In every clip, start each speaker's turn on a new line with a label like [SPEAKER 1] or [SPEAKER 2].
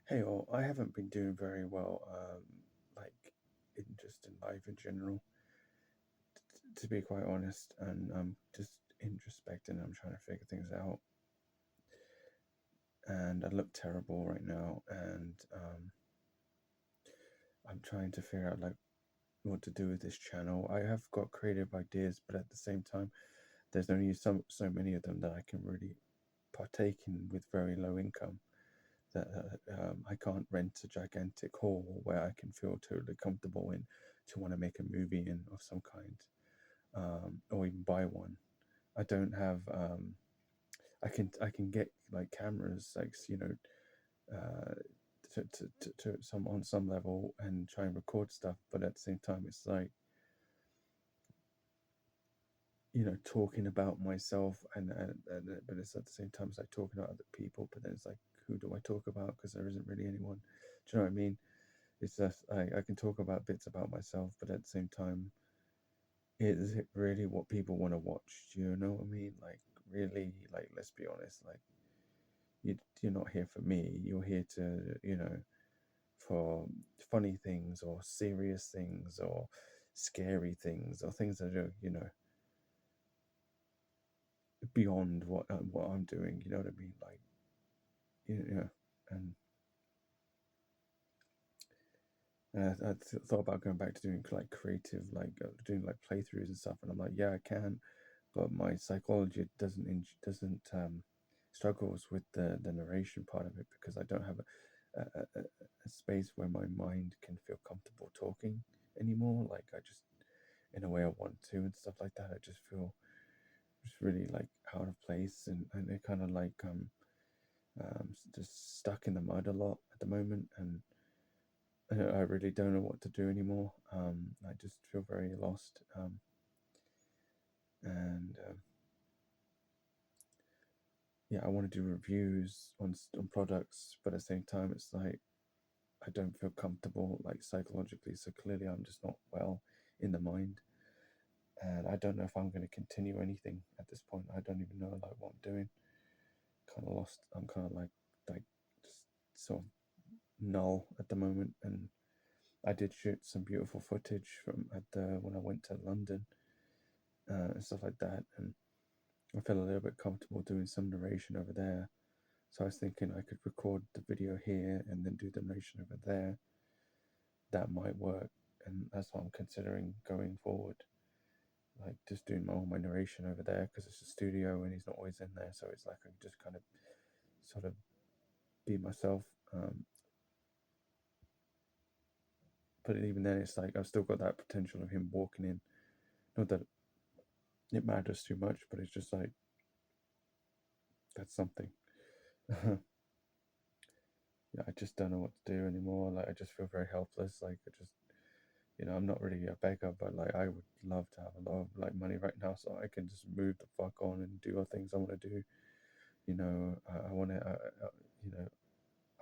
[SPEAKER 1] Hey all, I haven't been doing very well, like in life in general, to be quite honest, and I'm just introspecting. I'm trying to figure things out, and I look terrible right now, and I'm trying to figure out like what to do with this channel. I have got creative ideas, but at the same time, there's only so many of them that I can really partake in with very low income. That I can't rent a gigantic hall where I can feel totally comfortable in to want to make a movie in of some kind, or even buy one. I don't have. I can get like cameras, like uh, to some on some level and try and record stuff, but at the same time, it's like talking about myself and but it's at the same time it's like talking about other people, but then it's like who do I talk about because there isn't really anyone. Do you know what I mean? It's just I can talk about bits about myself, but at the same time, is it really what people want to watch? Do you know what I mean? Like, really, like, let's be honest. Like, you're not here for me. You're here to, for funny things or serious things or scary things or things that are, beyond what I'm doing. You know what I mean? Like, yeah. And thought about going back to doing like creative, like doing like playthroughs and stuff. And I'm like, yeah, I can, but my psychology doesn't struggles with the narration part of it because I don't have a space where my mind can feel comfortable talking anymore. Like I just in a way I want to and stuff like that. I just feel just really like out of place and it kind of like just stuck in the mud a lot at the moment, and I really don't know what to do anymore. I just feel very lost, and yeah, I want to do reviews on products, but at the same time, it's like I don't feel comfortable like psychologically. So clearly, I'm just not well in the mind, and I don't know if I'm going to continue anything at this point. I don't even know like what I'm doing. Kind of lost. I'm kind of like just sort of null at the moment, and I did shoot some beautiful footage from at the when I went to London and stuff like that, and I feel a little bit comfortable doing some narration over there. So I was thinking I could record the video here and then do the narration over there. That might work, and that's what I'm considering going forward. Like just doing all my narration over there because it's a studio and he's not always in there, so it's like I can just kind of sort of be myself. But even then, it's like I've still got that potential of him walking in. Not that it matters too much, but it's just like that's something. Yeah, I just don't know what to do anymore. Like I just feel very helpless. Like I just I'm not really a beggar, but like I would love to have a lot of like money right now, so I can just move the fuck on and do all things I want to do. I want to,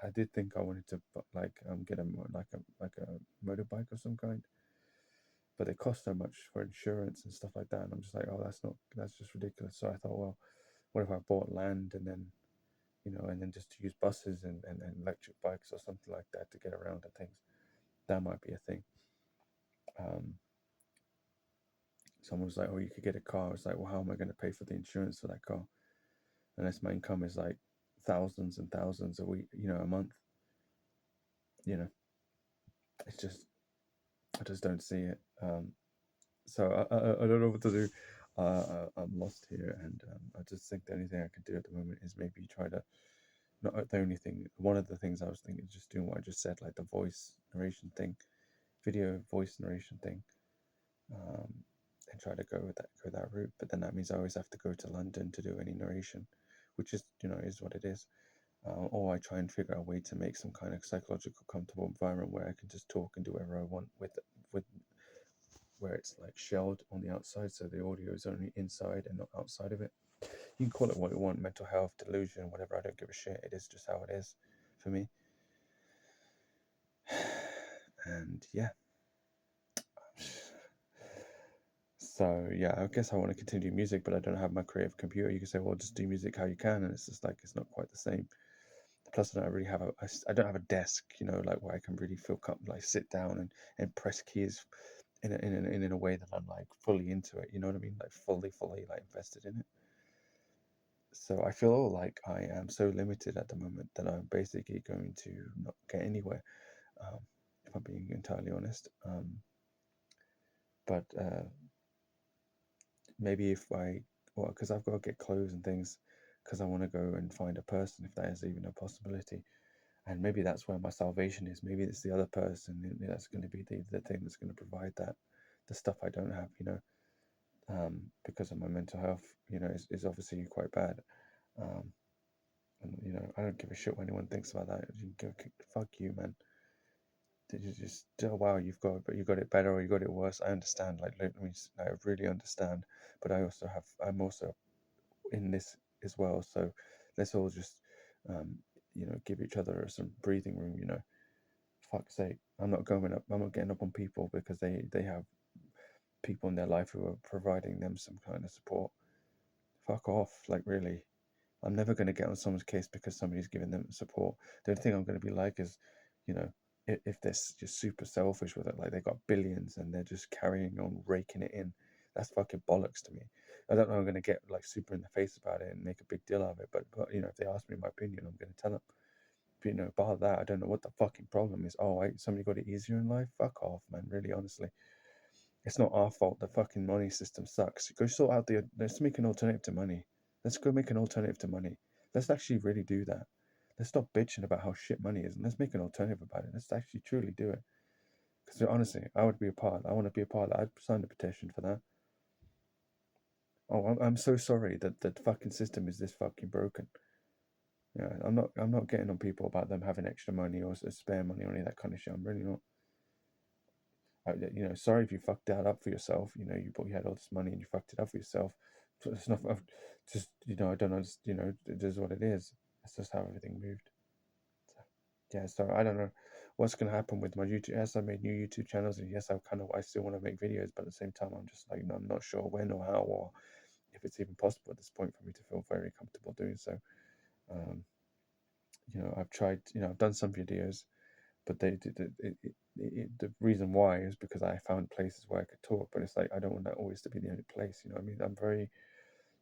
[SPEAKER 1] I did think I wanted to like get like a motorbike of some kind, but they cost so much for insurance and stuff like that, and I'm just like, oh, that's just ridiculous. So I thought, well, what if I bought land and then and then just to use buses and electric bikes or something like that to get around and things. That might be a thing. Um, Someone was like, "Oh, you could get a car." It's like, "Well, how am I going to pay for the insurance for that car unless my income is like thousands and thousands a week, a month?" You know, it's just I just don't see it. So I don't know what to do. I'm lost here, and I just think the only thing I can do at the moment is maybe try to not the only thing. One of the things I was thinking is just doing what I just said, like the voice narration thing, video voice narration thing. Um, and try to go that route. But then that means I always have to go to London to do any narration, which is is what it is. Or I try and figure out a way to make some kind of psychological comfortable environment where I can just talk and do whatever I want with where it's like shelled on the outside, so the audio is only inside and not outside of it. You can call it what you want, mental health, delusion, whatever. I don't give a shit. It is just how it is for me. And yeah. So yeah, I guess I want to continue music, but I don't have my creative computer. You can say, well, just do music how you can, and it's just like it's not quite the same. plus I don't really have I don't have a desk, you know, like where I can really feel like sit down and press keys in a way that I'm like fully into it. You know what I mean? Like fully like invested in it. So I feel like I am so limited at the moment that I'm basically going to not get anywhere, um, if I'm being entirely honest. But maybe if well, because I've got to get clothes and things, because I want to go and find a person, if that is even a possibility. And maybe that's where my salvation is. Maybe it's the other person that's going to be the thing that's going to provide that, the stuff I don't have, you know, because of my mental health, you know, is obviously quite bad. Um, and, you know, I don't give a shit what anyone thinks about that. You go, fuck you, man. Did you just, oh, wow, you got it better or you got it worse. I understand. Like, I mean, I really understand. But I'm also in this as well. So let's all just, you know, give each other some breathing room, you know. Fuck's sake, I'm not getting up on people because they have people in their life who are providing them some kind of support. Fuck off, like really. I'm never going to get on someone's case because somebody's giving them support. The only thing I'm going to be like is, you know, if they're just super selfish with it, like they got billions and they're just carrying on raking it in, that's fucking bollocks to me. I don't know, I'm going to get like super in the face about it and make a big deal out of it, but you know, if they ask me my opinion, I'm going to tell them. But, you know, bar that, I don't know what the fucking problem is. Oh, wait, somebody got it easier in life? Fuck off, man, really, honestly. It's not our fault. The fucking money system sucks. Go sort out let's make an alternative to money. Let's go make an alternative to money. Let's actually really do that. Let's stop bitching about how shit money is and let's make an alternative about it. Let's actually truly do it. Because honestly, I would be a part. I want to be a part. I'd sign a petition for that. Oh, I'm so sorry that the fucking system is this fucking broken. Yeah, I'm not getting on people about them having extra money or spare money or any of that kind of shit. I'm really not. You know, sorry if you fucked that up for yourself. You know, you had all this money and you fucked it up for yourself. So it's not just, you know, I don't understand. You know, it is what it is. That's just how everything moved. So, yeah, so I don't know what's gonna happen with my YouTube. Yes, I made new YouTube channels, and yes, I still want to make videos, but at the same time, I'm just like, I'm not sure when or how or if it's even possible at this point for me to feel very comfortable doing so. Um, you know, I've tried. You know, I've done some videos, but the reason why is because I found places where I could talk, but it's like I don't want that always to be the only place. You know what I mean? I'm very,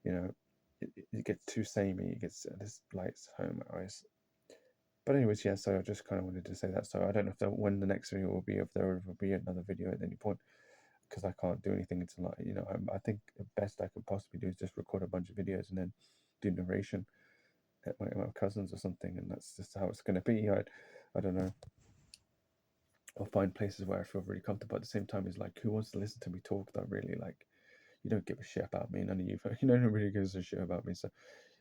[SPEAKER 1] you know, it gets too samey. It gets this lights home eyes. But anyways, yeah. So I just kind of wanted to say that. So I don't know when the next video will be, if there will be another video at any point, because I can't do anything until you know. I think the best I could possibly do is just record a bunch of videos and then do narration at my cousins or something, and that's just how it's going to be. I don't know. I'll find places where I feel really comfortable. At the same time, it's like, who wants to listen to me talk? That really like, you don't give a shit about me. None of you, you know, nobody gives a shit about me. So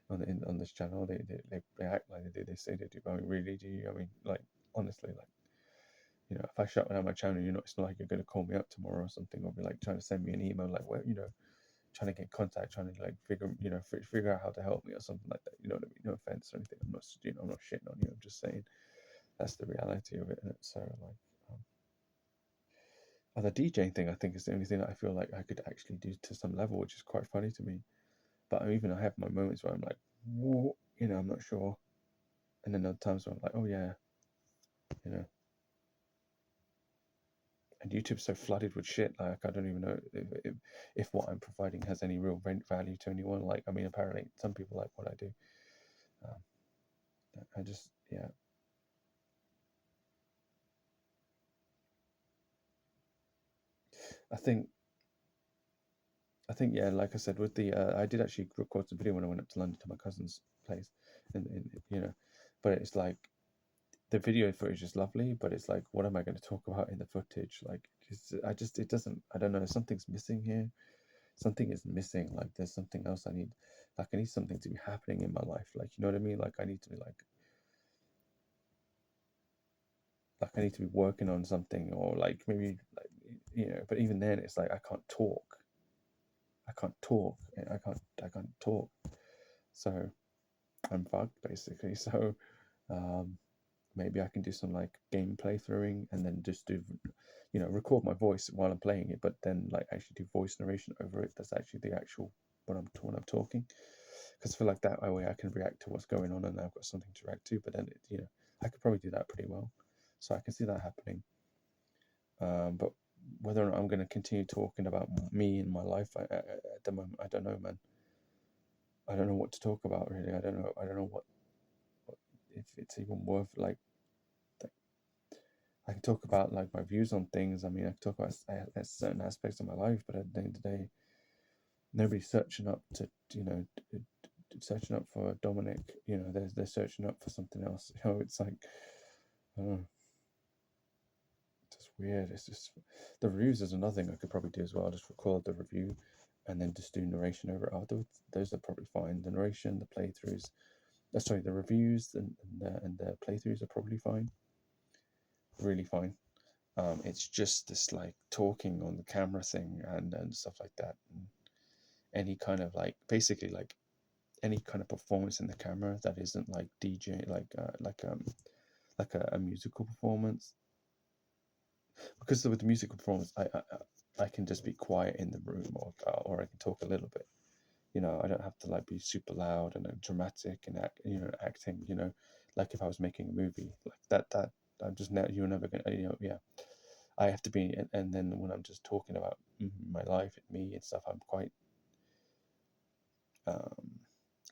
[SPEAKER 1] on this channel, they act like they do. They say they do. But I mean, really, do you? I mean, like honestly, like, you know, if I shut down my channel, it's not like you're gonna call me up tomorrow or something, or be like trying to send me an email, like, where, you know, trying to get in contact, trying to like figure out how to help me or something like that. You know what I mean? No offense or anything. I'm not shitting on you. I'm just saying that's the reality of it. And so like. The DJing thing, I think, is the only thing that I feel like I could actually do to some level, which is quite funny to me. But even I have my moments where I'm like, whoa, you know, I'm not sure. And then other times where I'm like, oh yeah, you know. And YouTube's so flooded with shit, like I don't even know if what I'm providing has any real value to anyone. Like, I mean, apparently some people like what I do. Um, I just, yeah. I think, yeah, like I said, with the, I did actually record some video when I went up to London to my cousin's place, and you know, but it's like, the video footage is lovely, but it's like, what am I going to talk about in the footage? Like, it doesn't, I don't know, something's missing here. Something is missing. Like, there's something else I need. Like, I need something to be happening in my life. Like, you know what I mean? Like, I need to be I need to be working on something, or like maybe, like, you know, but even then, it's like, I can't talk. I can't talk. I can't talk. So I'm fucked, basically. So, um, maybe I can do some like game playthroughing and then just do, you know, record my voice while I'm playing it, but then like actually do voice narration over it. That's actually the actual when I'm talking. because I feel like that way I can react to what's going on, and I've got something to react to. But then, I could probably do that pretty well, so I can see that happening. But whether or not I'm going to continue talking about me and my life, at the moment, I don't know, man. I don't know what to talk about, really. I don't know. I don't know what if it's even worth like. I can talk about like my views on things. I mean, I can talk about certain aspects of my life, but at the end of the day, nobody's searching up to searching up for Dominic. They're searching up for something else. It's like, I don't know, it's just weird. It's just the reviews is another thing I could probably do as well. Just record the review, and then just do narration over it afterwards. Those are probably fine. The narration, the playthroughs, sorry, the reviews and the playthroughs are probably fine. Really fine. It's just this like talking on the camera thing and stuff like that. And any kind of like basically like any kind of performance in the camera that isn't like DJ like a musical performance, because with the musical performance I can just be quiet in the room, or I can talk a little bit. I don't have to like be super loud and dramatic and acting. Like if I was making a movie like that, I'm just now you're never gonna yeah. I have to be, and then when I'm just talking about my life and me and stuff, I'm quite um,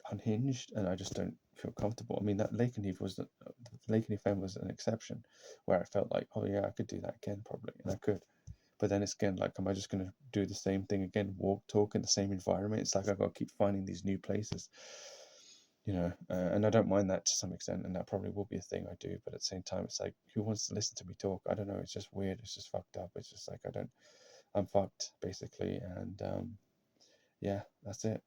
[SPEAKER 1] unhinged, and I just don't feel comfortable. I mean, that Lake and Heath Lake and Heath was an exception, where I felt like, oh yeah, I could do that again probably, and I could. But then it's again like, am I just gonna do the same thing again? Talk in the same environment? It's like I've got to keep finding these new places, and I don't mind that to some extent, and that probably will be a thing I do. But at the same time, it's like, who wants to listen to me talk? I don't know. It's just weird. It's just fucked up. It's just like I'm fucked basically, and yeah, that's it.